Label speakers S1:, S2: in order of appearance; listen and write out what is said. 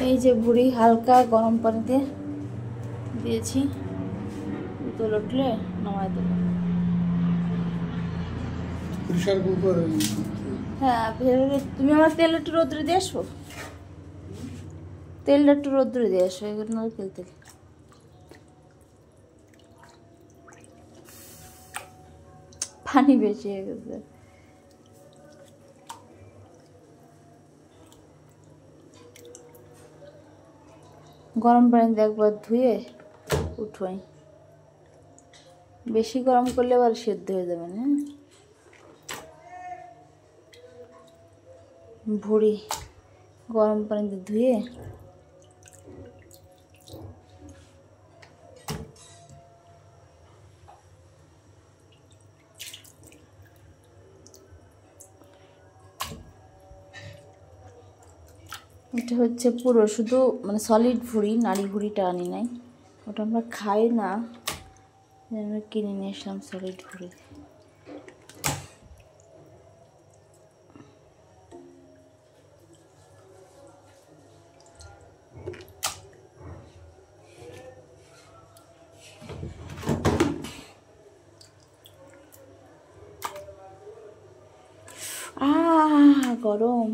S1: এই যে ভুড়ি হালকা গরম পানিতে দিয়েছি, উতল উঠলে নামায় দেবো। হ্যাঁ, তুমি আমার তেল একটু রোদ্রে দিয়ে আসো, তেলটা একটু রোদ্রে দিয়ে আসো, এগুলো নারকেল তেল। পানি বেশি হয়ে গেছে। গরম পানিতে একবার ধুয়ে উঠোই, বেশি গরম করলে আবার সেদ্ধ হয়ে যাবে না। ভুড়ি গরম পানিতে ধুয়ে এটা হচ্ছে পুরো শুধু মানে সলিড ভুড়ি, নাড়ি ভুড়িটা আনি নাই, ওটা আমরা খাই না, আমরা কিনে নিয়ে আসলাম সলিড ভুড়ি। গরম।